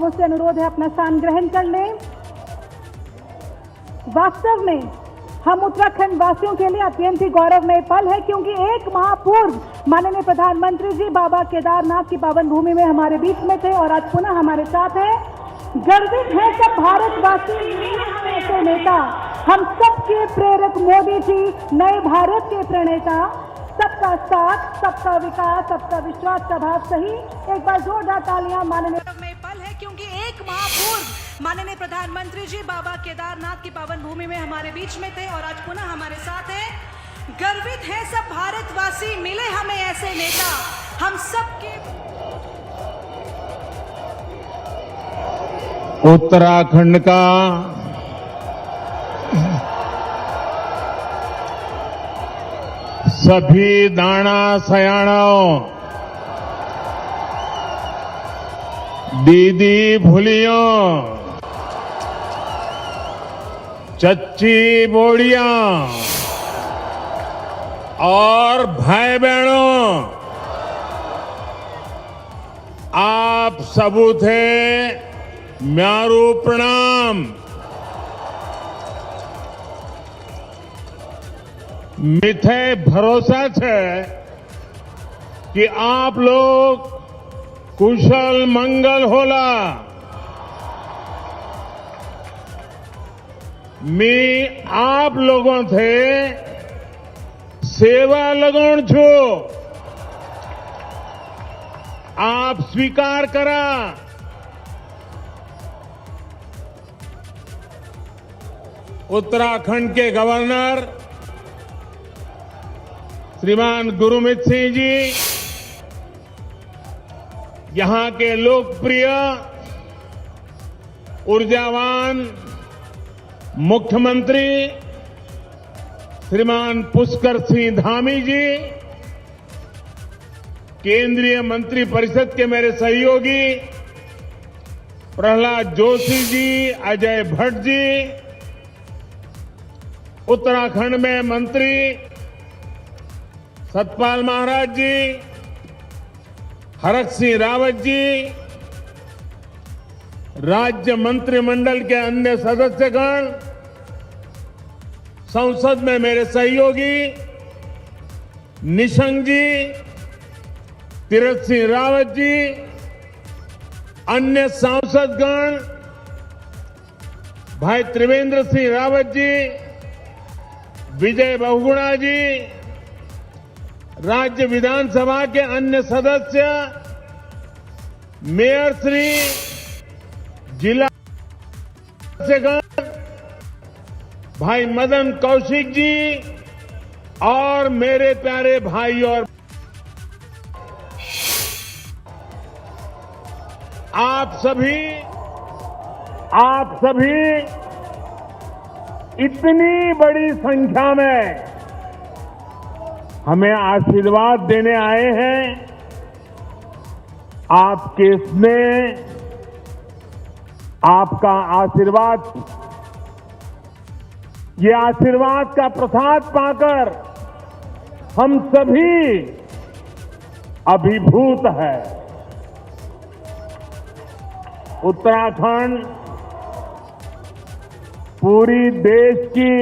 मुझसे अनुरोध है अपना स्थान ग्रहण कर लें। वास्तव में हम उत्तराखंड वासियों के लिए अत्यंत ही गौरवमय पल है, क्योंकि एक माह पूर्व माननीय प्रधानमंत्री जी बाबा केदारनाथ की पावन भूमि में हमारे बीच में थे और आज पुनः हमारे साथ है। गर्वित है सब भारतवासी, ऐसे नेता, हम सबके प्रेरक मोदी जी, नए भारत के प्रणेता, सबका साथ, सबका विकास, सबका विश्वास का भाव सही। एक बार जोरदार तालियां माननीय पल है, क्योंकि एक माह पूर्व माननीय प्रधानमंत्री जी बाबा केदारनाथ की पावन भूमि में हमारे बीच में थे और आज पुनः हमारे साथ है। गर्वित है सब भारतवासी, मिले हमें ऐसे नेता, हम सबके। उत्तराखंड का सभी दाना सयाणों, दीदी भूलियों, चच्ची बोड़ियां और भाई बहनों, आप सबूत है म्यारू प्रणाम। मिथे भरोसा है कि आप लोग कुशल मंगल होला। मैं आप लोगों थे सेवा लगन छो, आप स्वीकार करा। उत्तराखंड के गवर्नर श्रीमान गुरमीत सिंह जी, यहां के लोकप्रिय ऊर्जावान मुख्यमंत्री श्रीमान पुष्कर सिंह धामी जी, केंद्रीय मंत्री परिषद के मेरे सहयोगी प्रहलाद जोशी जी, अजय भट्ट जी, उत्तराखंड में मंत्री सतपाल महाराज जी, हरक सिंह रावत जी, राज्य मंत्रिमंडल के अन्य सदस्यगण, संसद में मेरे सहयोगी निशंक जी, तीरथ सिंह रावत जी, अन्य सांसदगण, भाई त्रिवेंद्र सिंह रावत जी, विजय बहुगुणा जी, राज्य विधानसभा के अन्य सदस्य, मेयर श्री, जिला सदस्यगण, भाई मदन कौशिक जी और मेरे प्यारे भाई और आप सभी इतनी बड़ी संख्या में हमें आशीर्वाद देने आए हैं। आपके स्नेह, आपका आशीर्वाद, ये आशीर्वाद का प्रसाद पाकर हम सभी अभिभूत है। उत्तराखंड पूरी देश की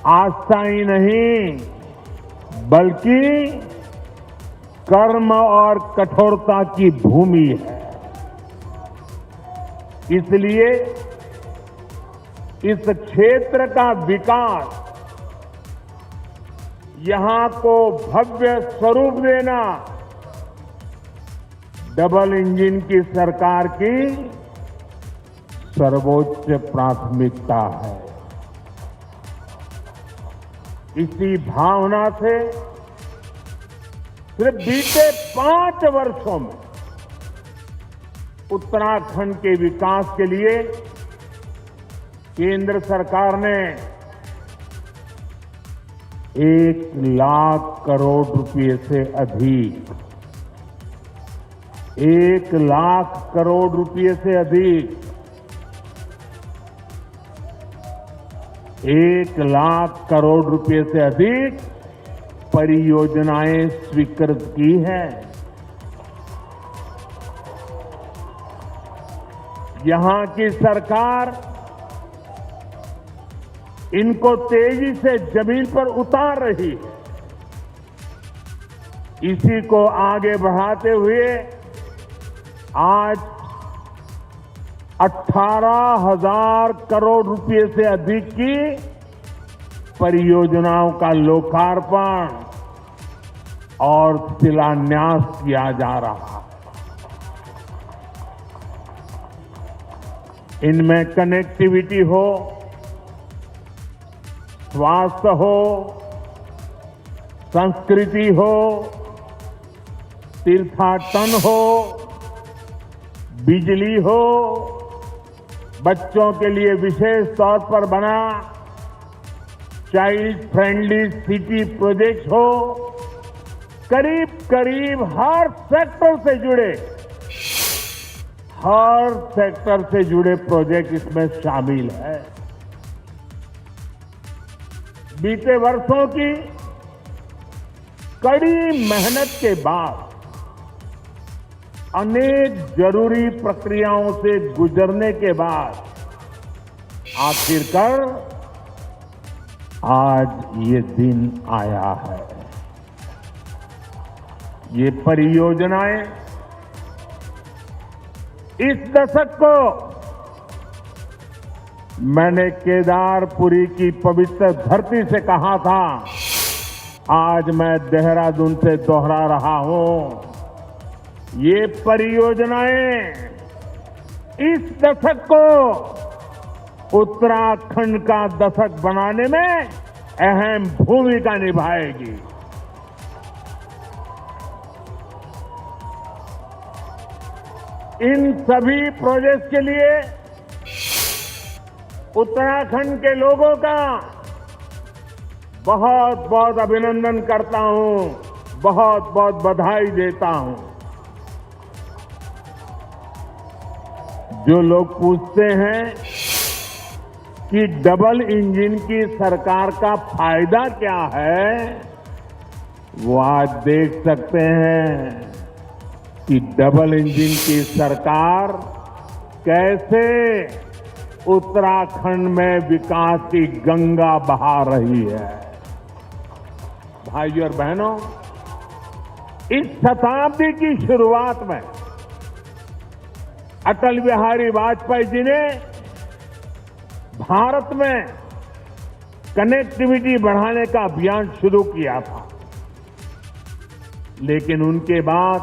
आस्था ही नहीं, बल्कि कर्म और कठोरता की भूमि है। इसलिए इस क्षेत्र का विकास, यहां को भव्य स्वरूप देना डबल इंजन की सरकार की सर्वोच्च प्राथमिकता है। इसी भावना से सिर्फ बीते 5 वर्षों में उत्तराखंड के विकास के लिए केंद्र सरकार ने 1,00,000 करोड़ रुपए से अधिक, 1,00,000 करोड़ रुपए से अधिक, 1,00,000 करोड़ रुपए से अधिक परियोजनाएं स्वीकृत की हैं। यहां की सरकार इनको तेजी से जमीन पर उतार रही है। इसी को आगे बढ़ाते हुए आज 18,000 करोड़ रुपए से अधिक की परियोजनाओं का लोकार्पण और शिलान्यास किया जा रहा है। इनमें कनेक्टिविटी हो, स्वास्थ्य हो, संस्कृति हो, तीर्थाटन हो, बिजली हो, बच्चों के लिए विशेष तौर पर बना चाइल्ड फ्रेंडली सिटी प्रोजेक्ट हो, करीब करीब हर सेक्टर से जुड़े प्रोजेक्ट इसमें शामिल है। बीते वर्षों की कड़ी मेहनत के बाद अनेक जरूरी प्रक्रियाओं से गुजरने के बाद आखिरकार आज ये दिन आया है। ये परियोजनाएं इस दशक को मैंने केदारपुरी की पवित्र धरती से कहा था, आज मैं देहरादून से दोहरा रहा हूं। ये परियोजनाएं इस दशक को उत्तराखंड का दशक बनाने में अहम भूमिका निभाएगी। इन सभी प्रोजेक्ट के लिए उत्तराखंड के लोगों का बहुत बहुत अभिनंदन करता हूं, बहुत बहुत बधाई देता हूं। जो लोग पूछते हैं कि डबल इंजन की सरकार का फायदा क्या है, वो आज देख सकते हैं कि डबल इंजन की सरकार कैसे उत्तराखंड में विकास की गंगा बहा रही है। भाइयों और बहनों, इस शताब्दी की शुरुआत में अटल बिहारी वाजपेयी जी ने भारत में कनेक्टिविटी बढ़ाने का अभियान शुरू किया था, लेकिन उनके बाद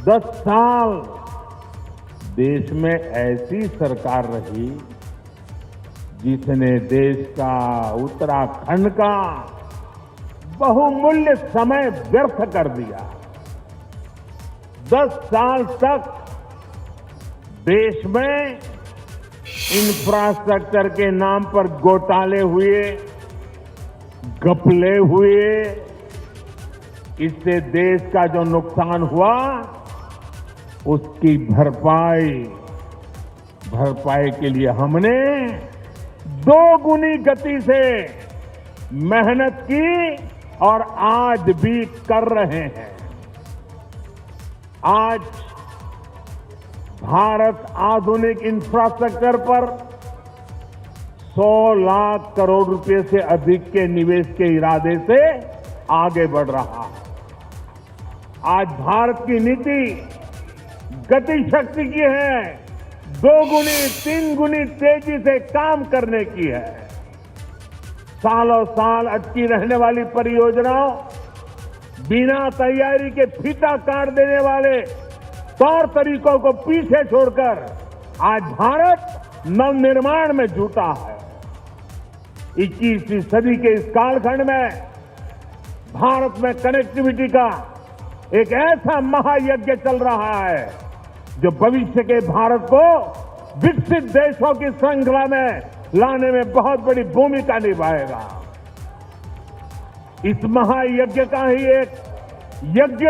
10 साल देश में ऐसी सरकार रही जिसने देश का, उत्तराखंड का बहुमूल्य समय व्यर्थ कर दिया। 10 साल तक देश में इंफ्रास्ट्रक्चर के नाम पर घोटाले हुए, घपले हुए। इससे देश का जो नुकसान हुआ उसकी भरपाई के लिए हमने 2 गुनी गति से मेहनत की और आज भी कर रहे हैं। आज भारत आधुनिक इंफ्रास्ट्रक्चर पर 100 लाख करोड़ रुपए से अधिक के निवेश के इरादे से आगे बढ़ रहा है। आज भारत की नीति गति शक्ति की है, 2 गुनी 3 गुनी तेजी से काम करने की है। सालों साल अटकी रहने वाली परियोजनाओं, बिना तैयारी के फीता काट देने वाले तौर तरीकों को पीछे छोड़कर आज भारत नवनिर्माण में जुटा है। 21वीं सदी के इस कालखंड में भारत में कनेक्टिविटी का एक ऐसा महायज्ञ चल रहा है जो भविष्य के भारत को विकसित देशों की श्रृंखला में लाने में बहुत बड़ी भूमिका निभाएगा। इस महायज्ञ का ही एक यज्ञ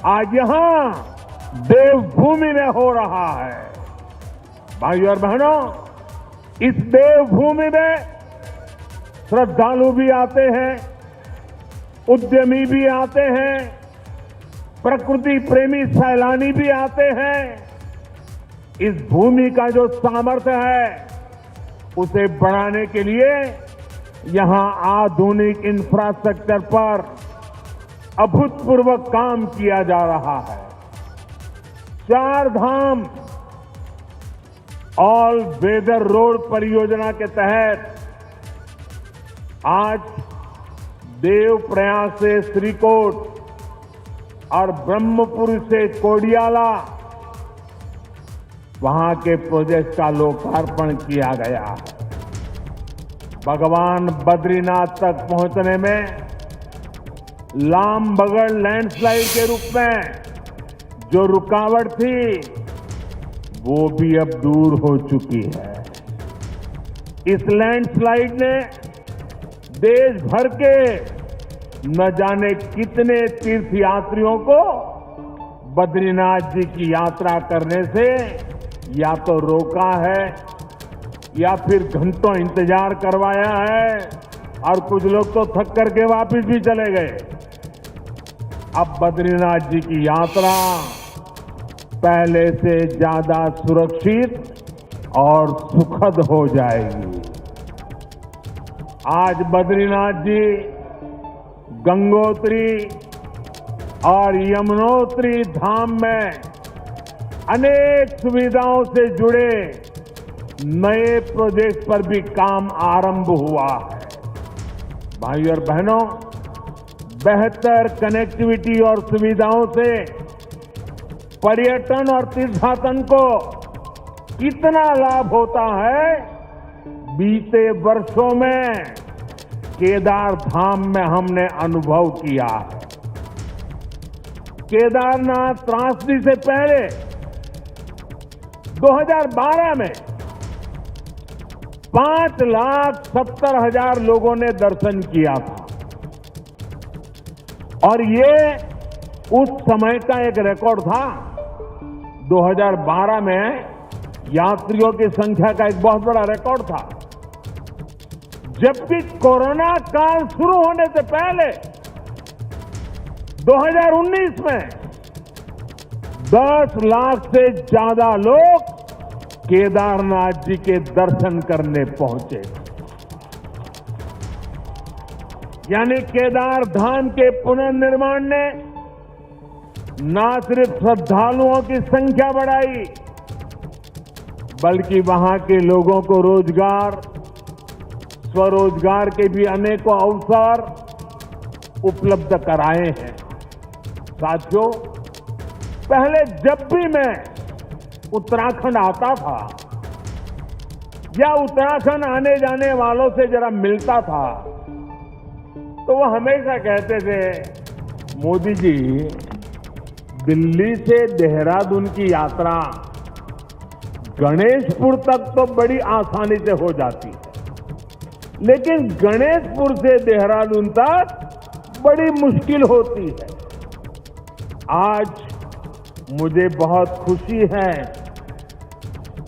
आज यहां देवभूमि में हो रहा है। भाइयों और बहनों, इस देवभूमि में श्रद्धालु भी आते हैं, उद्यमी भी आते हैं, प्रकृति प्रेमी सैलानी भी आते हैं। इस भूमि का जो सामर्थ्य है उसे बढ़ाने के लिए यहां आधुनिक इंफ्रास्ट्रक्चर पर अभूतपूर्व काम किया जा रहा है। 4 धाम ऑल वेदर रोड परियोजना के तहत आज देवप्रयाग से श्रीकोट और ब्रह्मपुर से कोडियाला वहां के प्रोजेक्ट का लोकार्पण किया गया है। भगवान बद्रीनाथ तक पहुंचने में लामबगड़ लैंडस्लाइड के रूप में जो रुकावट थी वो भी अब दूर हो चुकी है। इस लैंडस्लाइड ने देश भर के न जाने कितने तीर्थयात्रियों को बद्रीनाथ जी की यात्रा करने से या तो रोका है या फिर घंटों इंतजार करवाया है और कुछ लोग तो थक करके वापस भी चले गए। अब बद्रीनाथ जी की यात्रा पहले से ज्यादा सुरक्षित और सुखद हो जाएगी। आज बद्रीनाथ जी गंगोत्री और यमुनोत्री धाम में अनेक सुविधाओं से जुड़े नए प्रोजेक्ट पर भी काम आरंभ हुआ है। भाइयों और बहनों, बेहतर कनेक्टिविटी और सुविधाओं से पर्यटन और तीर्थाटन को कितना लाभ होता है, बीते वर्षों में केदार धाम में हमने अनुभव किया है। केदारनाथ त्रासदी से पहले 2012 में 5,70,000 लोगों ने दर्शन किया था और ये उस समय का एक रिकॉर्ड था। 2012 में यात्रियों की संख्या का एक बहुत बड़ा रिकॉर्ड था, जबकि कोरोना काल शुरू होने से पहले 2019 में 10 लाख से ज्यादा लोग केदारनाथ जी के दर्शन करने पहुंचे। यानी केदार धाम के पुनर्निर्माण ने न सिर्फ श्रद्धालुओं की संख्या बढ़ाई, बल्कि वहां के लोगों को रोजगार, स्वरोजगार के भी अनेकों अवसर उपलब्ध कराए हैं। साथियों, पहले जब भी मैं उत्तराखंड आता था या उत्तराखंड आने जाने वालों से जरा मिलता था तो वो हमेशा कहते थे, मोदी जी, दिल्ली से देहरादून की यात्रा गणेशपुर तक तो बड़ी आसानी से हो जाती है, लेकिन गणेशपुर से देहरादून तक बड़ी मुश्किल होती है। आज मुझे बहुत खुशी है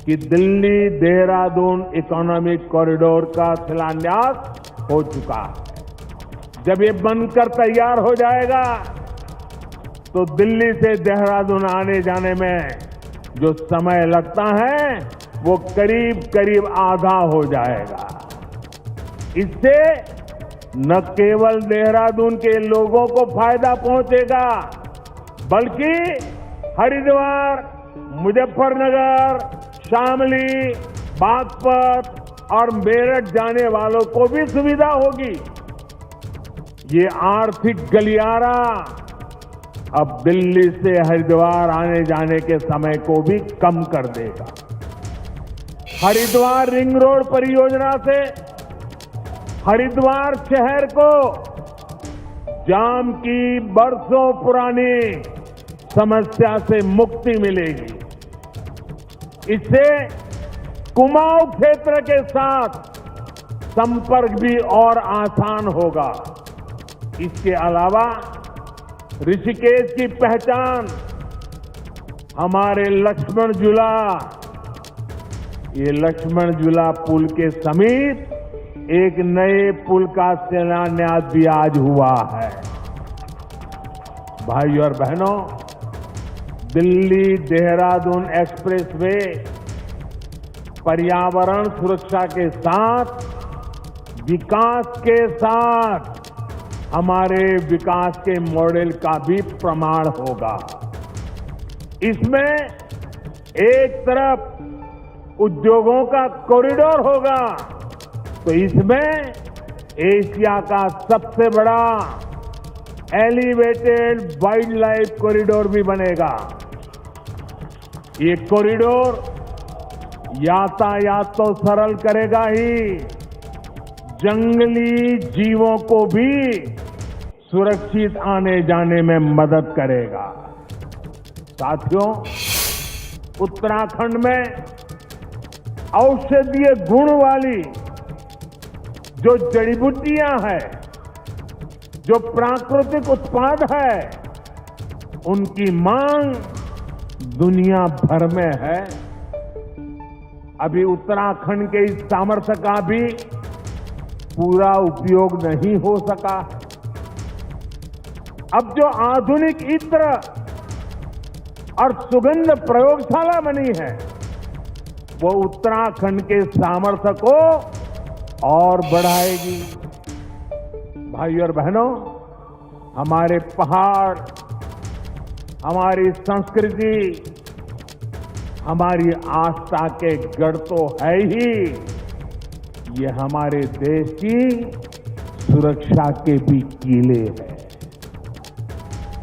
कि दिल्ली देहरादून इकोनॉमिक कॉरिडोर का शिलान्यास हो चुका है। जब ये बनकर तैयार हो जाएगा तो दिल्ली से देहरादून आने जाने में जो समय लगता है वो करीब करीब आधा हो जाएगा। इससे न केवल देहरादून के लोगों को फायदा पहुंचेगा, बल्कि हरिद्वार, मुजफ्फरनगर, शामली, बागपत और मेरठ जाने वालों को भी सुविधा होगी। ये आर्थिक गलियारा अब दिल्ली से हरिद्वार आने जाने के समय को भी कम कर देगा। हरिद्वार रिंग रोड परियोजना से हरिद्वार शहर को जाम की बरसों पुरानी समस्या से मुक्ति मिलेगी। इससे कुमाऊं क्षेत्र के साथ संपर्क भी और आसान होगा। इसके अलावा ऋषिकेश की पहचान हमारे लक्ष्मण झूला, ये लक्ष्मण झूला पुल के समीप एक नए पुल का शिलान्यास भी आज हुआ है। भाइयों और बहनों, दिल्ली देहरादून एक्सप्रेसवे पर्यावरण सुरक्षा के साथ विकास के साथ हमारे विकास के मॉडल का भी प्रमाण होगा। इसमें एक तरफ उद्योगों का कॉरिडोर होगा तो इसमें एशिया का सबसे बड़ा एलिवेटेड वाइल्ड लाइफ कॉरिडोर भी बनेगा। ये कॉरिडोर यातायात तो सरल करेगा ही, जंगली जीवों को भी सुरक्षित आने जाने में मदद करेगा। साथियों, उत्तराखंड में औषधीय गुण वाली जो जड़ी बूटियां हैं, जो प्राकृतिक उत्पाद है, उनकी मांग दुनिया भर में है। अभी उत्तराखंड के इस सामर्थ्य का भी पूरा उपयोग नहीं हो सका। अब जो आधुनिक इत्र और सुगंध प्रयोगशाला बनी है, वो उत्तराखंड के सामर्थ्य को और बढ़ाएगी। भाइयों और बहनों, हमारे पहाड़, हमारी संस्कृति, हमारी आस्था के गढ़ तो है ही, ये हमारे देश की सुरक्षा के भी किले हैं।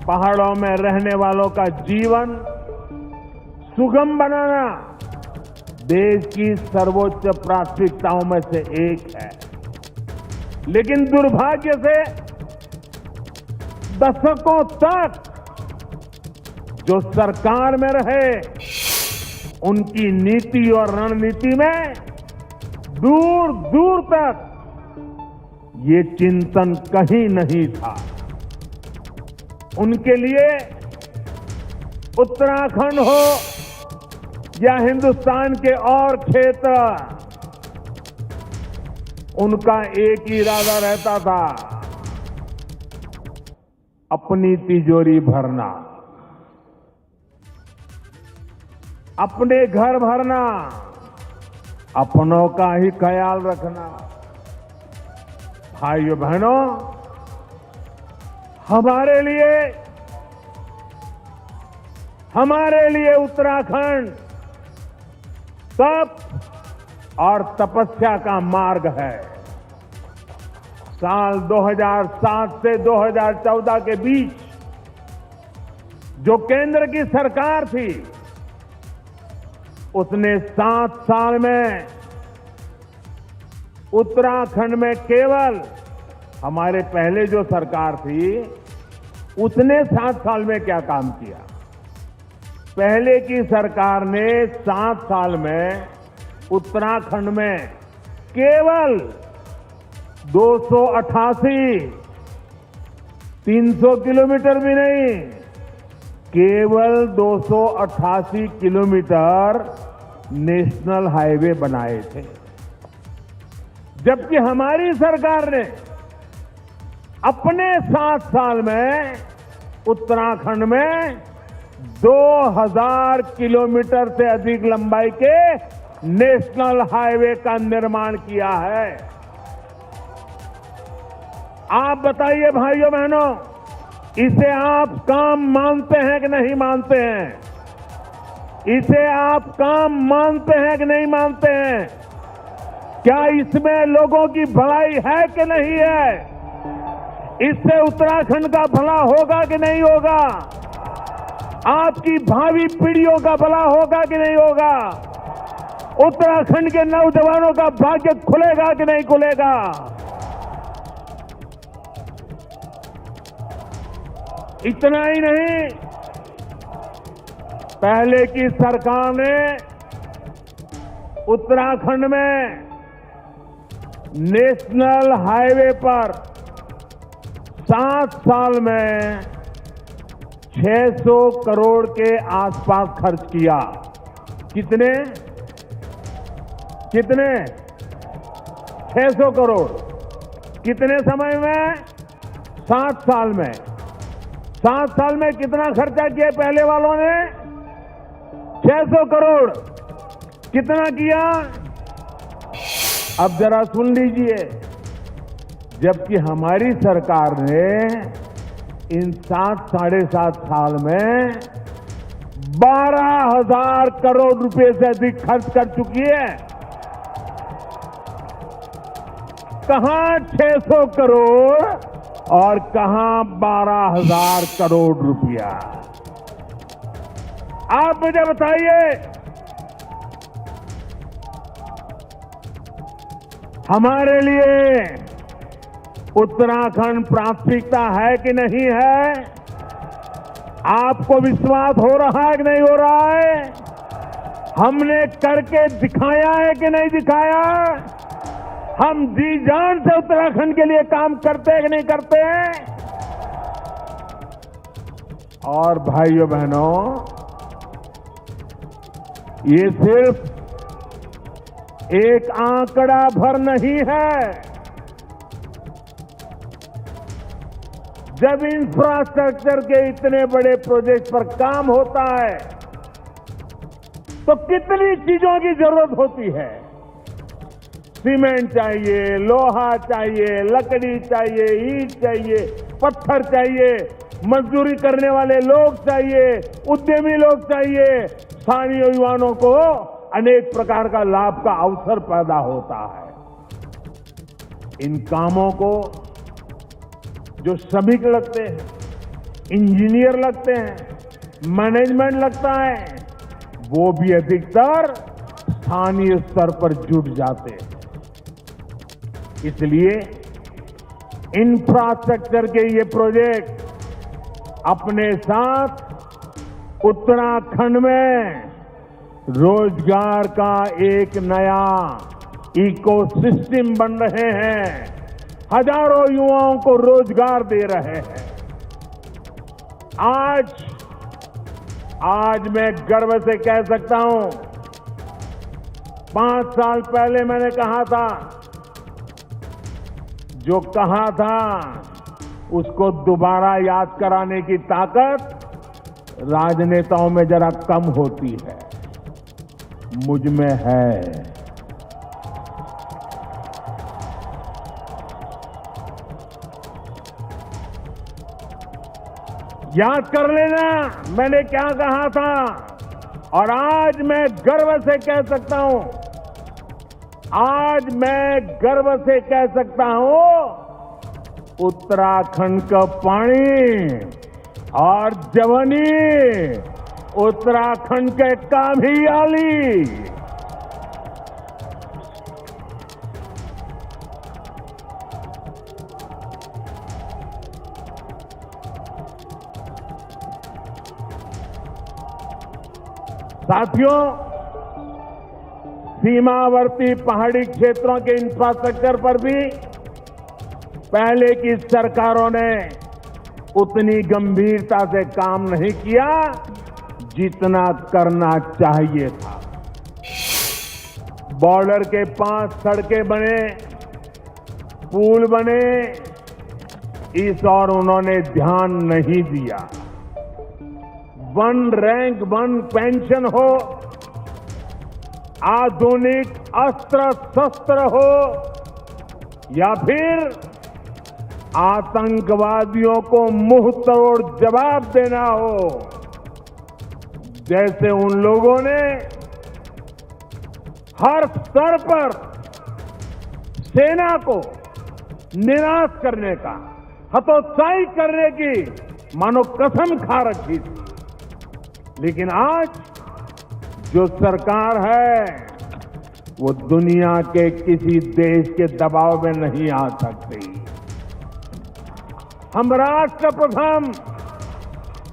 पहाड़ों में रहने वालों का जीवन सुगम बनाना देश की सर्वोच्च प्राथमिकताओं में से एक है। लेकिन दुर्भाग्य से दशकों तक जो सरकार में रहे, उनकी नीति और रणनीति में दूर दूर तक ये चिंतन कहीं नहीं था। उनके लिए उत्तराखंड हो या हिंदुस्तान के और क्षेत्र, उनका एक ही इरादा रहता था, अपनी तिजोरी भरना, अपने घर भरना, अपनों का ही ख्याल रखना। भाइयों बहनों, हमारे लिए उत्तराखंड तप और तपस्या का मार्ग है। साल 2007 से 2014 के बीच जो केंद्र की सरकार थी, उसने 7 साल में उत्तराखंड में केवल, हमारे पहले जो सरकार थी उसने 7 साल में क्या काम किया? पहले की सरकार ने 7 साल में उत्तराखंड में केवल 288, 300 किलोमीटर भी नहीं, केवल 288 किलोमीटर नेशनल हाईवे बनाए थे। जबकि हमारी सरकार ने अपने 7 साल में उत्तराखंड में 2000 किलोमीटर से अधिक लंबाई के नेशनल हाईवे का निर्माण किया है। आप बताइए भाइयों बहनों, इसे आप काम मानते हैं कि नहीं मानते हैं? इसे आप काम मानते हैं कि नहीं मानते हैं? क्या इसमें लोगों की भलाई है कि नहीं है? इससे उत्तराखंड का भला होगा कि नहीं होगा? आपकी भावी पीढ़ियों का भला होगा कि नहीं होगा? उत्तराखंड के नौजवानों का भाग्य खुलेगा कि नहीं खुलेगा? इतना ही नहीं, पहले की सरकार ने उत्तराखंड में नेशनल हाईवे पर 7 साल में 600 करोड़ के आसपास खर्च किया। कितने 600 करोड़। कितने समय में? 7 साल में। 7 साल में कितना खर्चा किया पहले वालों ने? 600 करोड़ कितना किया? अब जरा सुन लीजिए, जबकि हमारी सरकार ने इन 7-7.5 साल में 12,000 करोड़ रुपए से अधिक खर्च कर चुकी है। कहां 600 करोड़ और कहां 12,000 करोड़ रुपया? आप मुझे बताइए, हमारे लिए उत्तराखंड प्राथमिकता है कि नहीं है? आपको विश्वास हो रहा है कि नहीं हो रहा है? हमने करके दिखाया है कि नहीं दिखाया? हम जी जान से उत्तराखंड के लिए काम करते हैं कि नहीं करते हैं? और भाइयों बहनों, ये सिर्फ एक आंकड़ा भर नहीं है। जब इंफ्रास्ट्रक्चर के इतने बड़े प्रोजेक्ट पर काम होता है तो कितनी चीजों की जरूरत होती है। सीमेंट चाहिए, लोहा चाहिए, लकड़ी चाहिए, ईंट चाहिए, पत्थर चाहिए, मजदूरी करने वाले लोग चाहिए, उद्यमी लोग चाहिए, स्थानीय युवाओं को अनेक प्रकार का लाभ का अवसर पैदा होता है। इन कामों को जो श्रमिक लगते हैं, इंजीनियर लगते हैं, मैनेजमेंट लगता है, वो भी अधिकतर स्थानीय स्तर पर जुट जाते हैं। इसलिए इंफ्रास्ट्रक्चर के ये प्रोजेक्ट अपने साथ उत्तराखंड में रोजगार का एक नया इकोसिस्टम बन रहे हैं, हजारों युवाओं को रोजगार दे रहे हैं। आज मैं गर्व से कह सकता हूं, 5 साल पहले मैंने कहा था, जो कहा था उसको दोबारा याद कराने की ताकत राजनेताओं में जरा कम होती है, मुझ में है। याद कर लेना मैंने क्या कहा था, और आज मैं गर्व से कह सकता हूं, आज मैं गर्व से कह सकता हूं, उत्तराखंड का पानी और जवानी उत्तराखंड के काम ही आली। साथियों, सीमावर्ती पहाड़ी क्षेत्रों के इंफ्रास्ट्रक्चर पर भी पहले की सरकारों ने उतनी गंभीरता से काम नहीं किया जितना करना चाहिए था। बॉर्डर के पास सड़कें बने, पुल बने, इस और उन्होंने ध्यान नहीं दिया। वन रैंक वन पेंशन हो, आधुनिक अस्त्र शस्त्र हो, या फिर आतंकवादियों को मुंह तोड़ जवाब देना हो, जैसे उन लोगों ने हर स्तर पर सेना को निराश करने का, हतोत्साही करने की मानो कसम खा रखी थी। लेकिन आज जो सरकार है वो दुनिया के किसी देश के दबाव में नहीं आ सकती। हम राष्ट्र प्रथम,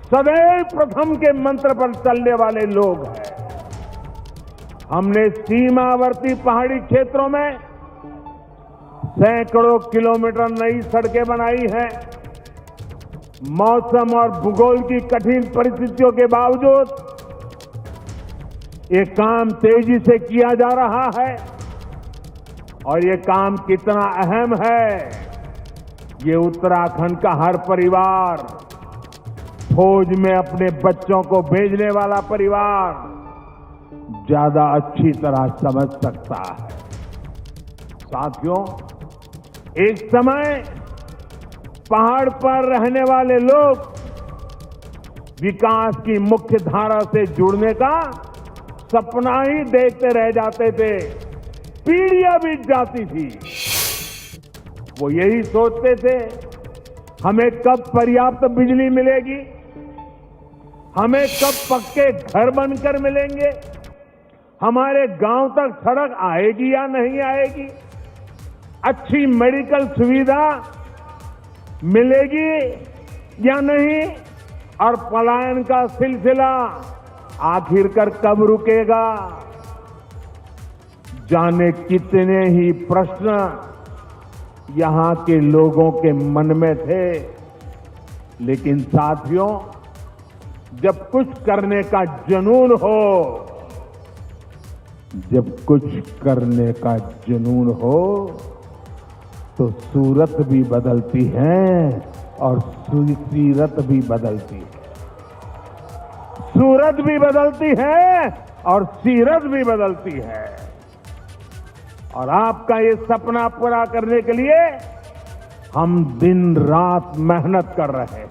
सदैव प्रथम के मंत्र पर चलने वाले लोग हैं। हमने सीमावर्ती पहाड़ी क्षेत्रों में सैकड़ों किलोमीटर नई सड़कें बनाई हैं। मौसम और भूगोल की कठिन परिस्थितियों के बावजूद ये काम तेजी से किया जा रहा है, और ये काम कितना अहम है ये उत्तराखंड का हर परिवार, फौज में अपने बच्चों को भेजने वाला परिवार, ज्यादा अच्छी तरह समझ सकता है। साथियों, एक समय पहाड़ पर रहने वाले लोग विकास की मुख्य धारा से जुड़ने का सपना ही देखते रह जाते थे। पीढ़ियां बीत जाती थी, वो यही सोचते थे हमें कब पर्याप्त बिजली मिलेगी, हमें कब पक्के घर बनकर मिलेंगे, हमारे गांव तक सड़क आएगी या नहीं आएगी, अच्छी मेडिकल सुविधा मिलेगी या नहीं, और पलायन का सिलसिला आखिरकार कब रुकेगा। जाने कितने ही प्रश्न यहां के लोगों के मन में थे। लेकिन साथियों, जब कुछ करने का जुनून हो, जब कुछ करने का जुनून हो तो सूरत भी बदलती है और सीरत भी बदलती है। सूरत भी बदलती है और सीरत भी बदलती है। और आपका ये सपना पूरा करने के लिए हम दिन रात मेहनत कर रहे हैं।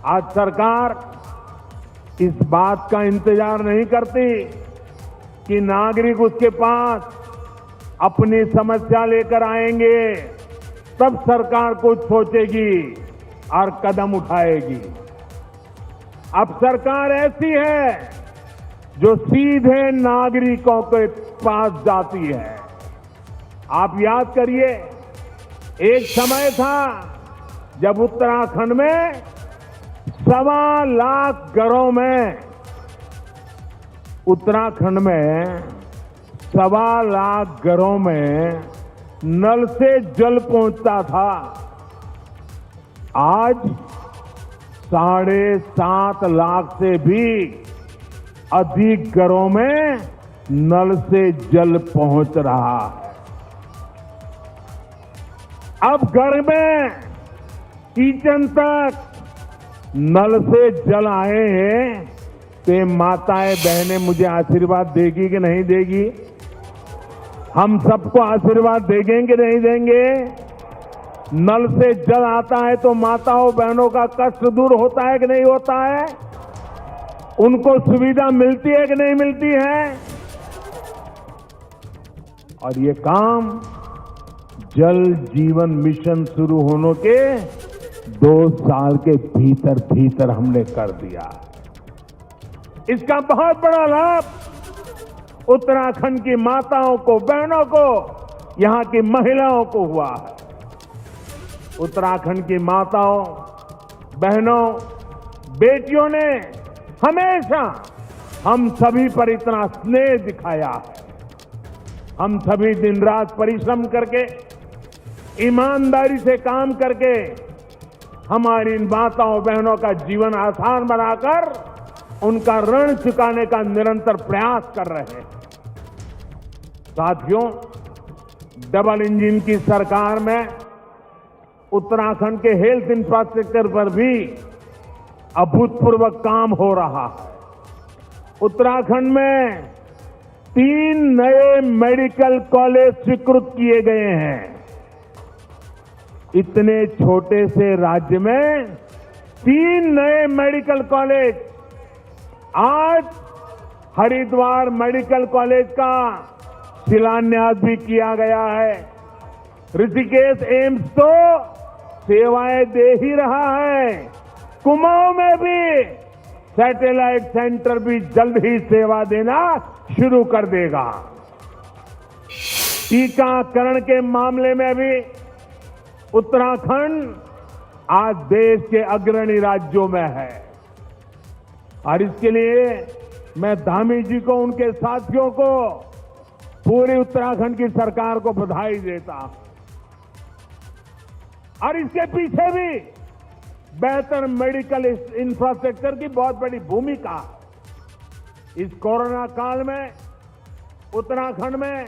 आज सरकार इस बात का इंतजार नहीं करती कि नागरिक उसके पास अपनी समस्या लेकर आएंगे, तब सरकार कुछ सोचेगी और कदम उठाएगी। अब सरकार ऐसी है जो सीधे नागरिकों के पास जाती है। आप याद करिए, एक समय था जब उत्तराखंड में 1.25 लाख घरों में, उत्तराखंड में 1.25 लाख घरों में नल से जल पहुंचता था। आज 7.5 लाख से भी अधिक घरों में नल से जल पहुंच रहा है। अब घर में किचन तक नल से जल आए हैं, तो माताएं बहनें मुझे आशीर्वाद देगी कि नहीं देगी? हम सबको आशीर्वाद देंगे कि नहीं देंगे? नल से जल आता है तो माताओं बहनों का कष्ट दूर होता है कि नहीं होता है? उनको सुविधा मिलती है कि नहीं मिलती है? और ये काम जल जीवन मिशन शुरू होने के 2 साल के भीतर भीतर हमने कर दिया। इसका बहुत बड़ा लाभ उत्तराखंड की माताओं को, बहनों को, यहां की महिलाओं को हुआ है। उत्तराखंड की माताओं, बहनों, बेटियों ने हमेशा हम सभी पर इतना स्नेह दिखाया है। हम सभी दिन रात परिश्रम करके, ईमानदारी से काम करके हमारी इन माताओं बहनों का जीवन आसान बनाकर उनका ऋण चुकाने का निरंतर प्रयास कर रहे हैं। साथियों, डबल इंजन की सरकार में उत्तराखंड के हेल्थ इंफ्रास्ट्रक्चर पर भी अभूतपूर्व काम हो रहा है। उत्तराखंड में 3 नए मेडिकल कॉलेज स्वीकृत किए गए हैं। इतने छोटे से राज्य में 3 नए मेडिकल कॉलेज। आज हरिद्वार मेडिकल कॉलेज का शिलान्यास भी किया गया है। ऋषिकेश एम्स तो सेवाएं दे ही रहा है। कुमाऊं में भी सैटेलाइट सेंटर भी जल्द ही सेवा देना शुरू कर देगा। टीकाकरण के मामले में भी उत्तराखंड आज देश के अग्रणी राज्यों में है। और इसके लिए मैं धामी जी को, उनके साथियों को, पूरे उत्तराखंड की सरकार को बधाई देता हूं। और इसके पीछे भी बेहतर मेडिकल इंफ्रास्ट्रक्चर की बहुत बड़ी भूमिका है। इस कोरोना काल में उत्तराखंड में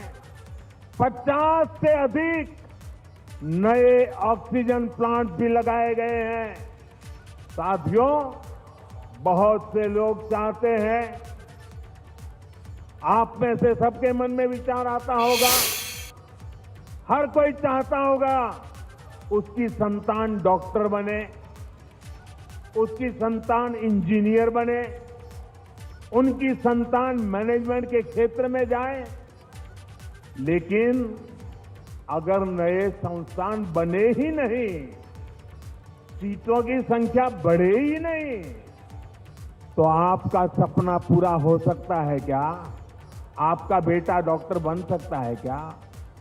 50 से अधिक नए ऑक्सीजन प्लांट भी लगाए गए हैं। साथियों, बहुत से लोग चाहते हैं आप में से सबके मन में विचार आता होगा, हर कोई चाहता होगा उसकी संतान डॉक्टर बने, उसकी संतान इंजीनियर बने, उनकी संतान मैनेजमेंट के क्षेत्र में जाए। लेकिन अगर नए संस्थान बने ही नहीं, सीटों की संख्या बढ़े ही नहीं, तो आपका सपना पूरा हो सकता है क्या? आपका बेटा डॉक्टर बन सकता है क्या?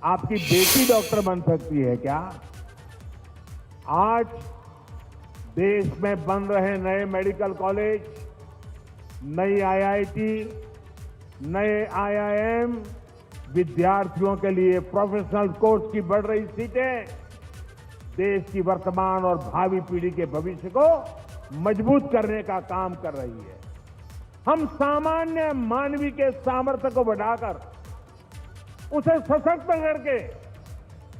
आपकी बेटी डॉक्टर बन सकती है क्या? आज देश में बन रहे नए मेडिकल कॉलेज, नई आईआईटी, नए आईआईएम, विद्यार्थियों के लिए प्रोफेशनल कोर्स की बढ़ रही सीटें देश की वर्तमान और भावी पीढ़ी के भविष्य को मजबूत करने का काम कर रही है। हम सामान्य मानवी के सामर्थ्य को बढ़ाकर, उसे सशक्त करके,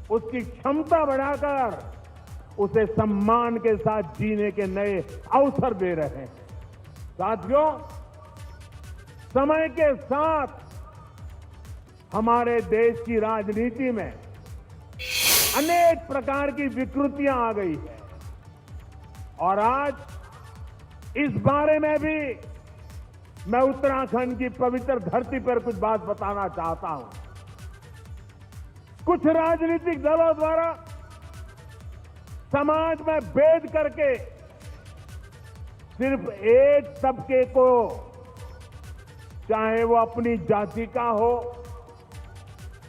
उसकी क्षमता बढ़ाकर, उसे सम्मान के साथ जीने के नए अवसर दे रहे हैं। साथियों, समय के साथ हमारे देश की राजनीति में अनेक प्रकार की विकृतियां आ गई है और आज इस बारे में भी मैं उत्तराखंड की पवित्र धरती पर कुछ बात बताना चाहता हूं। कुछ राजनीतिक दलों द्वारा समाज में भेद करके सिर्फ एक तबके को, चाहे वो अपनी जाति का हो,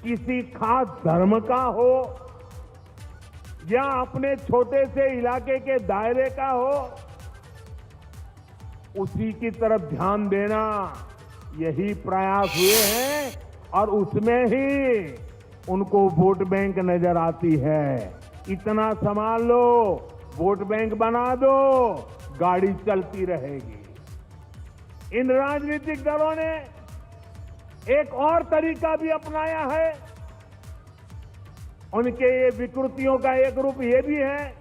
किसी खास धर्म का हो या अपने छोटे से इलाके के दायरे का हो, उसी की तरफ ध्यान देना, यही प्रयास हुए हैं और उसमें ही उनको वोट बैंक नजर आती है। इतना संभाल लो, वोट बैंक बना दो, गाड़ी चलती रहेगी। इन राजनीतिक दलों ने एक और तरीका भी अपनाया है। उनके ये विकृतियों का एक रूप ये भी है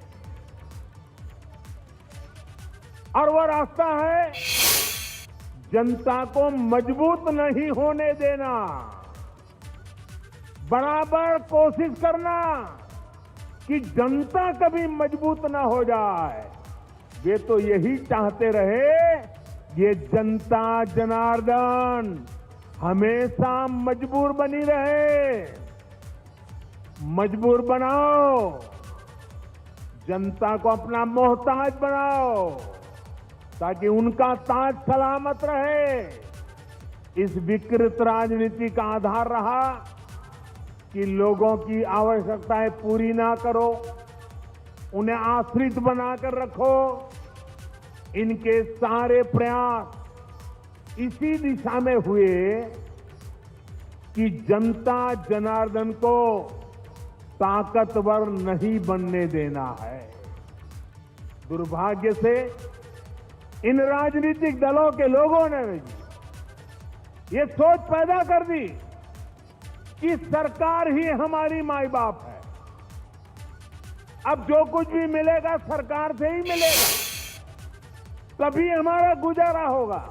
और वो रास्ता है जनता को मजबूत नहीं होने देना, बराबर कोशिश करना कि जनता कभी मजबूत ना हो जाए। वे तो यही चाहते रहे, ये जनता जनार्दन हमेशा मजबूर बनी रहे। मजबूर बनाओ, जनता को अपना मोहताज बनाओ ताकि उनका ताज सलामत रहे। इस विकृत राजनीति का आधार रहा कि लोगों की आवश्यकताएं पूरी ना करो, उन्हें आश्रित बनाकर रखो। इनके सारे प्रयास इसी दिशा में हुए कि जनता जनार्दन को ताकतवर नहीं बनने देना है। दुर्भाग्य से इन राजनीतिक दलों के लोगों ने ये सोच पैदा कर दी कि सरकार ही हमारी माई बाप है, अब जो कुछ भी मिलेगा सरकार से ही मिलेगा, तभी हमारा गुजारा होगा।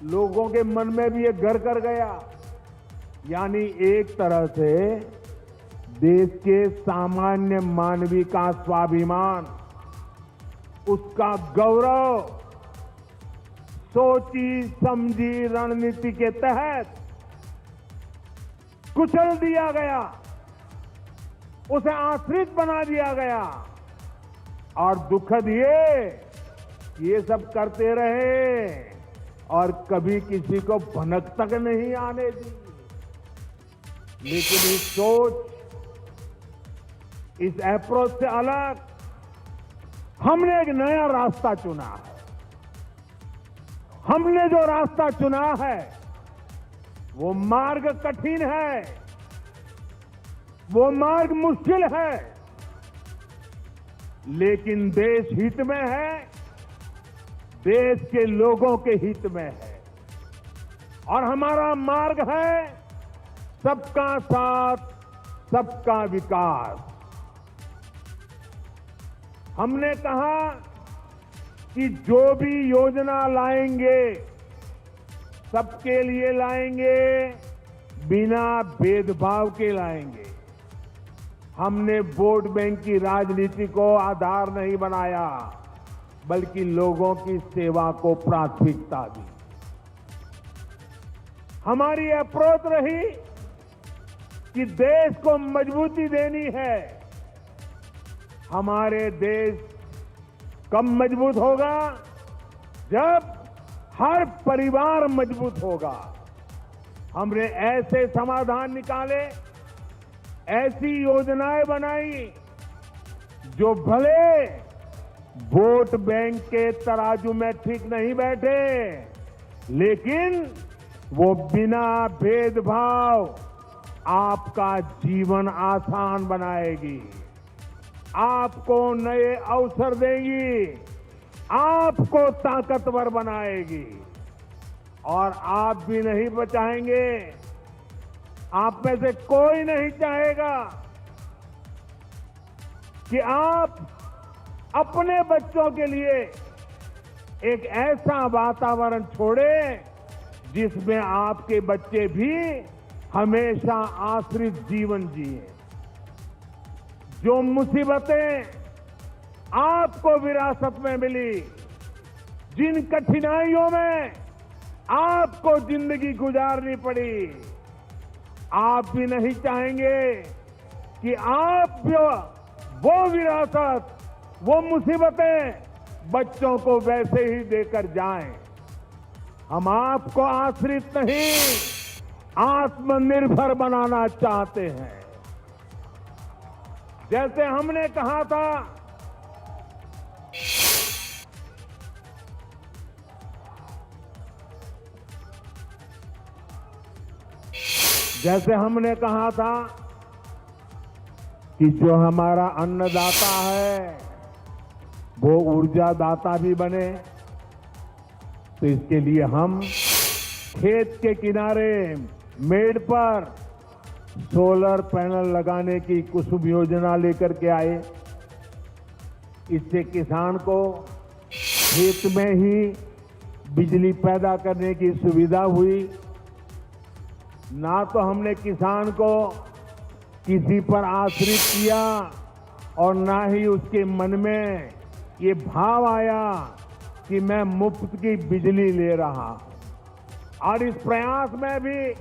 लोगों के मन में भी ये घर कर गया। यानी एक तरह से देश के सामान्य मानवी का स्वाभिमान, उसका गौरव सोची समझी रणनीति के तहत कुचल दिया गया, उसे आश्रित बना दिया गया। और दुखद ये सब करते रहे और कभी किसी को भनक तक नहीं आने दी। लेकिन इस सोच, इस अप्रोच से अलग हमने एक नया रास्ता चुना है। हमने जो रास्ता चुना है वो मार्ग कठिन है, वो मार्ग मुश्किल है, लेकिन देश हित में है, देश के लोगों के हित में है। और हमारा मार्ग है सबका साथ, सबका विकास। हमने कहा कि जो भी योजना लाएंगे सबके लिए लाएंगे, बिना भेदभाव के लाएंगे। हमने वोट बैंक की राजनीति को आधार नहीं बनाया, बल्कि लोगों की सेवा को प्राथमिकता दी। हमारी अप्रोच रही कि देश को मजबूती देनी है। हमारे देश कब मजबूत होगा? जब हर परिवार मजबूत होगा। हमने ऐसे समाधान निकाले, ऐसी योजनाएं बनाई जो भले वोट बैंक के तराजू में ठीक नहीं बैठे, लेकिन वो बिना भेदभाव आपका जीवन आसान बनाएगी, आपको नए अवसर देगी, आपको ताकतवर बनाएगी। और आप भी नहीं बचाएंगे, आप में से कोई नहीं चाहेगा कि आप अपने बच्चों के लिए एक ऐसा वातावरण छोड़े जिसमें आपके बच्चे भी हमेशा आश्रित जीवन जिए। जो मुसीबतें आपको विरासत में मिली, जिन कठिनाइयों में आपको जिंदगी गुजारनी पड़ी, आप भी नहीं चाहेंगे कि आप वो विरासत, वो मुसीबतें बच्चों को वैसे ही देकर जाएं। हम आपको आश्रित नहीं, आत्मनिर्भर बनाना चाहते हैं। जैसे हमने कहा था कि जो हमारा अन्नदाता है वो ऊर्जादाता भी बने, तो इसके लिए हम खेत के किनारे मेड़ पर सोलर पैनल लगाने की कुसुम योजना लेकर के आए। इससे किसान को खेत में ही बिजली पैदा करने की सुविधा हुई। ना तो हमने किसान को किसी पर आश्रित किया और ना ही उसके मन में ये भाव आया कि मैं मुफ्त की बिजली ले रहा हूं। और इस प्रयास में भी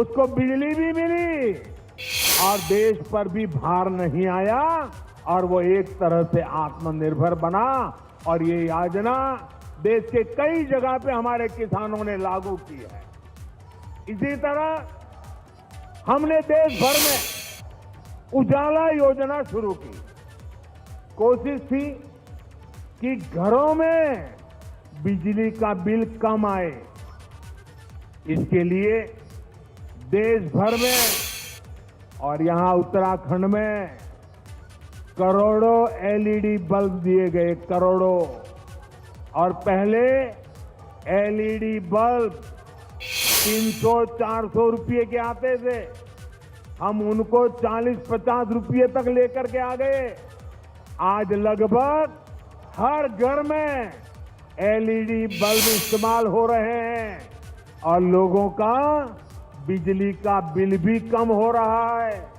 उसको बिजली भी मिली और देश पर भी भार नहीं आया और वो एक तरह से आत्मनिर्भर बना। और ये योजना देश के कई जगह पे हमारे किसानों ने लागू की है। इसी तरह हमने देश भर में उजाला योजना शुरू की। कोशिश थी कि घरों में बिजली का बिल कम आए। इसके लिए देश भर में और यहां उत्तराखंड में करोड़ों एलईडी बल्ब दिए गए, करोड़ों। और पहले एलईडी बल्ब 300-400 रुपये के आते थे, हम उनको 40-50 रुपये तक लेकर के आ गए। आज लगभग हर घर में एलईडी बल्ब इस्तेमाल हो रहे हैं और लोगों का बिजली का बिल भी कम हो रहा है।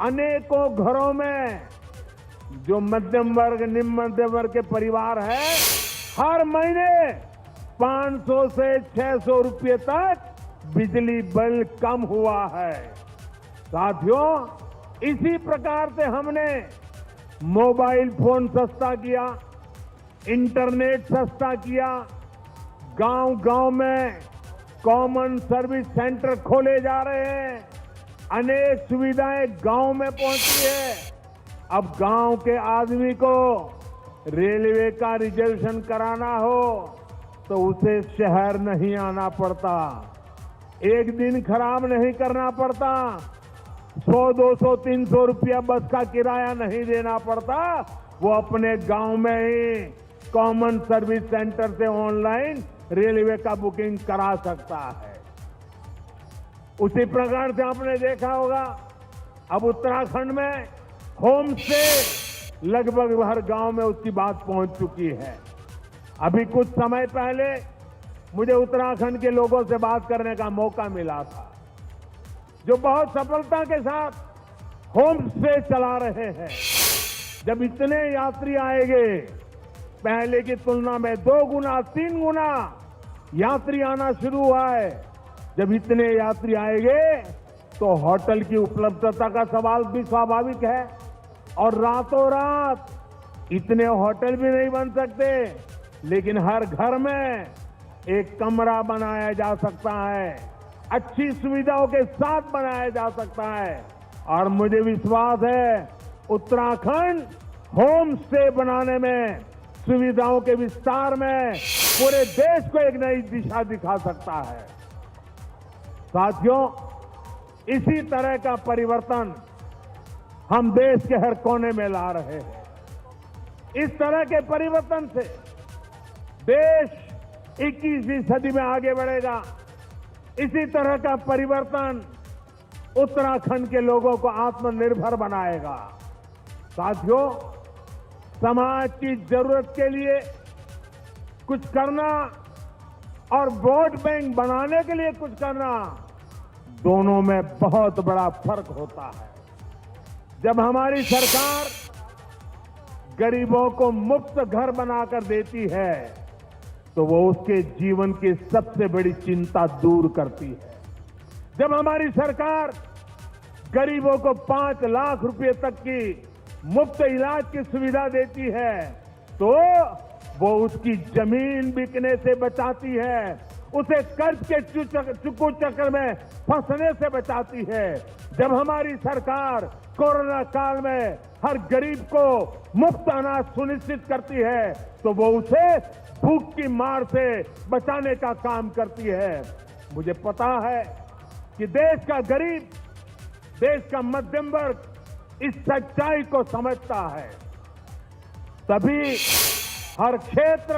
अनेकों घरों में जो मध्यम वर्ग, निम्न मध्यम वर्ग के परिवार है, हर महीने 500 से 600 रुपये तक बिजली बिल कम हुआ है। साथियों, इसी प्रकार से हमने मोबाइल फोन सस्ता किया, इंटरनेट सस्ता किया, गांव-गांव में कॉमन सर्विस सेंटर खोले जा रहे हैं, अनेक सुविधाएं गांव में पहुंची है। अब गांव के आदमी को रेलवे का रिजर्वेशन कराना हो तो उसे शहर नहीं आना पड़ता, एक दिन खराब नहीं करना पड़ता, 100-200-300 रुपया बस का किराया नहीं देना पड़ता। वो अपने गांव में ही कॉमन सर्विस सेंटर से ऑनलाइन रेलवे का बुकिंग करा सकता है। उसी प्रकार से आपने देखा होगा अब उत्तराखंड में होम स्टे लगभग हर गांव में उसकी बात पहुंच चुकी है। अभी कुछ समय पहले मुझे उत्तराखंड के लोगों से बात करने का मौका मिला था, जो बहुत सफलता के साथ होम स्टे चला रहे हैं। जब इतने यात्री आएंगे, पहले की तुलना में 2 गुना 3 गुना यात्री आना शुरू हुआ है। जब इतने यात्री आएंगे तो होटल की उपलब्धता का सवाल भी स्वाभाविक है, और रातों रात इतने होटल भी नहीं बन सकते, लेकिन हर घर में एक कमरा बनाया जा सकता है, अच्छी सुविधाओं के साथ बनाया जा सकता है। और मुझे विश्वास है उत्तराखंड होम स्टे बनाने में, सुविधाओं के विस्तार में पूरे देश को एक नई दिशा दिखा सकता है। साथियों, इसी तरह का परिवर्तन हम देश के हर कोने में ला रहे हैं। इस तरह के परिवर्तन से देश 21वीं सदी में आगे बढ़ेगा। इसी तरह का परिवर्तन उत्तराखंड के लोगों को आत्मनिर्भर बनाएगा। साथियों, समाज की जरूरत के लिए कुछ करना और वोट बैंक बनाने के लिए कुछ करना, दोनों में बहुत बड़ा फर्क होता है। जब हमारी सरकार गरीबों को मुफ्त घर बनाकर देती है, तो वो उसके जीवन की सबसे बड़ी चिंता दूर करती है। जब हमारी सरकार गरीबों को 5 लाख रुपए तक की मुफ्त इलाज की सुविधा देती है, तो वो उसकी जमीन बिकने से बचाती है, उसे कर्ज के चुकू चक्कर में फंसने से बचाती है। जब हमारी सरकार कोरोना काल में हर गरीब को मुफ्त अनाज सुनिश्चित करती है, तो वो उसे भूख की मार से बचाने का काम करती है। मुझे पता है कि देश का गरीब, देश का मध्यम वर्ग इस सच्चाई को समझता है। तभी हर क्षेत्र,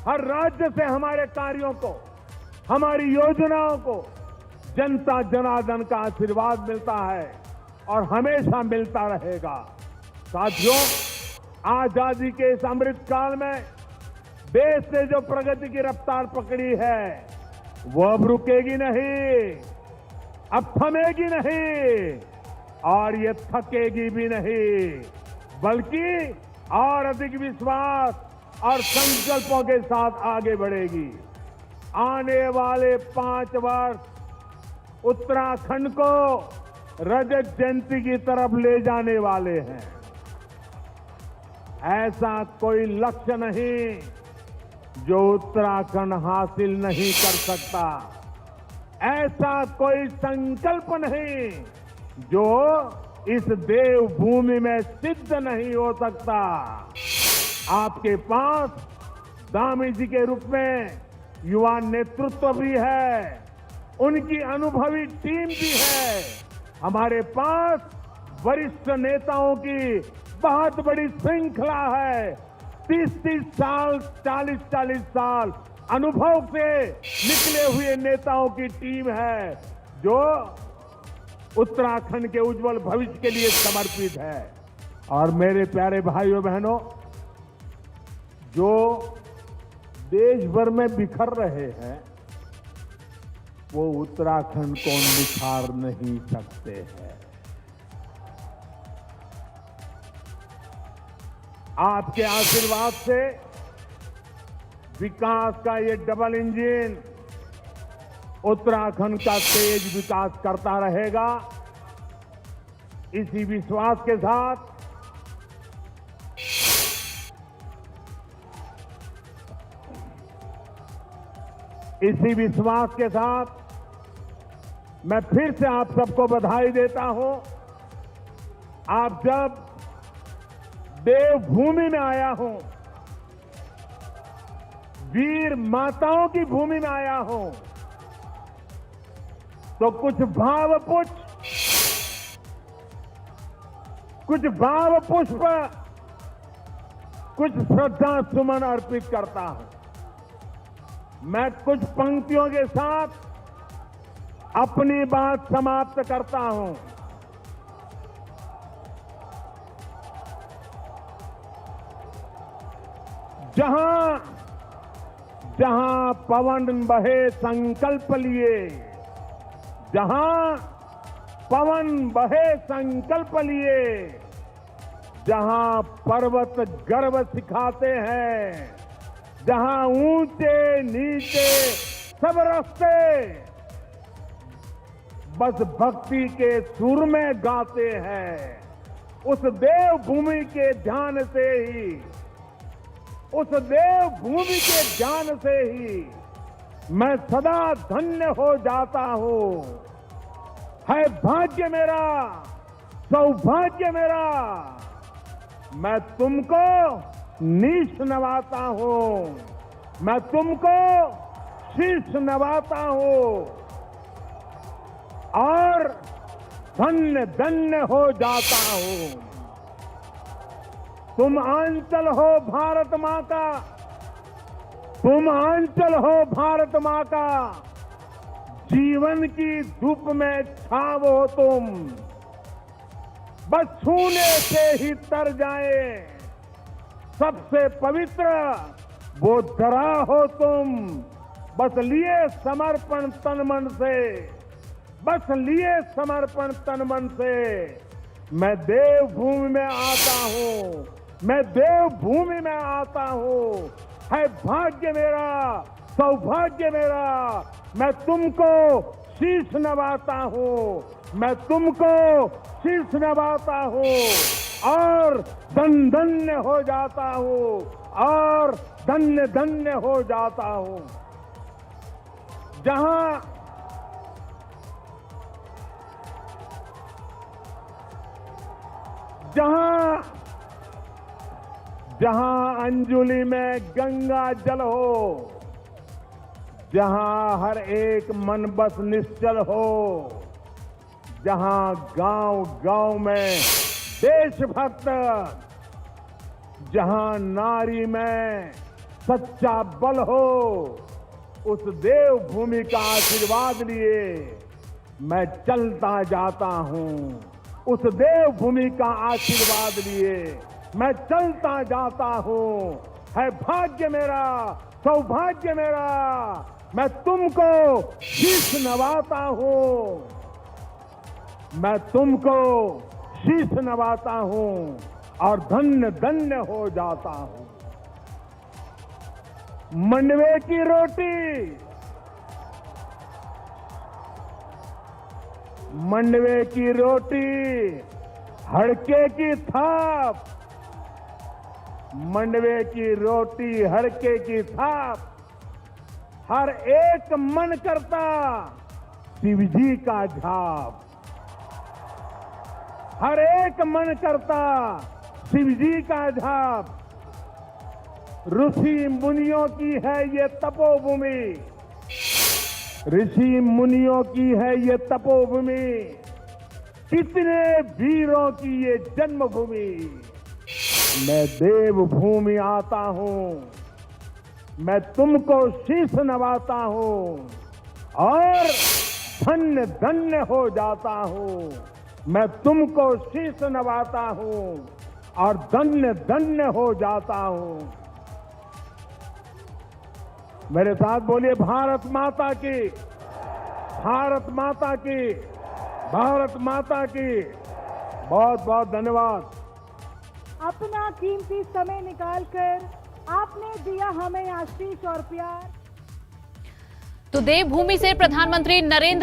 हर राज्य से हमारे कार्यों को, हमारी योजनाओं को जनता जनार्दन का आशीर्वाद मिलता है और हमेशा मिलता रहेगा। साथियों, आजादी के इस अमृत काल में देश ने जो प्रगति की रफ्तार पकड़ी है, वो अब रुकेगी नहीं, अब थमेगी नहीं, और ये थकेगी भी नहीं, बल्कि और अधिक विश्वास और संकल्पों के साथ आगे बढ़ेगी। आने वाले 5 वर्ष उत्तराखंड को रजत जयंती की तरफ ले जाने वाले हैं। ऐसा कोई लक्ष्य नहीं जो उत्तराखंड हासिल नहीं कर सकता, ऐसा कोई संकल्प नहीं जो इस देवभूमि में सिद्ध नहीं हो सकता। आपके पास दामी जी के रूप में युवा नेतृत्व भी है, उनकी अनुभवी टीम भी है। हमारे पास वरिष्ठ नेताओं की बहुत बड़ी श्रृंखला है। 30-30 साल, 40-40 साल अनुभव से निकले हुए नेताओं की टीम है, जो उत्तराखंड के उज्जवल भविष्य के लिए समर्पित है। और मेरे प्यारे भाइयों बहनों, जो देश भर में बिखर रहे हैं, वो उत्तराखंड को निखार नहीं सकते हैं। आपके आशीर्वाद से विकास का ये डबल इंजन उत्तराखंड का तेज विकास करता रहेगा। इसी विश्वास के साथ मैं फिर से आप सबको बधाई देता हूं। आप जब देवभूमि में आया हूं, वीर माताओं की भूमि में आया हूं, तो कुछ भाव पुष्प, कुछ श्रद्धा सुमन अर्पित करता हूं। मैं कुछ पंक्तियों के साथ अपनी बात समाप्त करता हूं। जहां पवन बहे संकल्प लिए, जहां पवन बहे संकल्प लिए, जहां पर्वत गर्व सिखाते हैं, जहां ऊंचे नीचे सब रास्ते बस भक्ति के सुर में गाते हैं, उस देव भूमि के ध्यान से ही, उस देव भूमि के ज्ञान से ही मैं सदा धन्य हो जाता हूं। है भाग्य मेरा, सौभाग्य मेरा, मैं तुमको नीश नवाता हूं, मैं तुमको शीश नवाता हूं और धन्य धन्य हो जाता हूं। तुम आंचल हो भारत मां का, तुम आंचल हो भारत मां का, जीवन की धूप में छाव हो तुम, बस छूने से ही तर जाए सबसे पवित्र वो धरा हो तुम, बस लिए समर्पण तन मन से, बस लिए समर्पण तन मन से मैं देवभूमि में आता हूं, मैं देवभूमि में आता हूं। है भाग्य मेरा, सौभाग्य मेरा, मैं तुमको शीश नवाता हूं, मैं तुमको शीश नवाता हूं और धन्य हो जाता हूं, और धन्य धन्य हो जाता हूं। जहां अंजुलि में गंगा जल हो, जहां हर एक मन बस निश्चल हो, जहां गांव गांव में देशभक्त, जहां नारी में सच्चा बल हो, उस देवभूमि का आशीर्वाद लिए मैं चलता जाता हूं, उस देवभूमि का आशीर्वाद लिए मैं चलता जाता हूं। है भाग्य मेरा, सौभाग्य मेरा, मैं तुमको शीश नवाता हूं, मैं तुमको शीश नवाता हूं और धन्य धन्य हो जाता हूं। मंडवे की रोटी, मंडवे की रोटी, हड़के की थाप, मंडवे की रोटी, हड़के की थाप, हर एक मन करता शिव जी का झाप, हर एक मन करता शिव जी का झाप। ऋषि मुनियों की है ये तपोभूमि, ऋषि मुनियों की है ये तपोभूमि, कितने वीरों की ये जन्मभूमि। मैं देवभूमि आता हूं, मैं तुमको शीश नवाता हूं और धन्य धन्य हो जाता हूं, मैं तुमको शीश नवाता हूं और धन्य धन्य हो जाता हूं। मेरे साथ बोलिए भारत माता की, भारत माता की, भारत माता की। बहुत बहुत धन्यवाद। अपना कीमती समय निकालकर आपने दिया हमें आशीष और प्यार। तो देवभूमि से प्रधानमंत्री नरेंद्र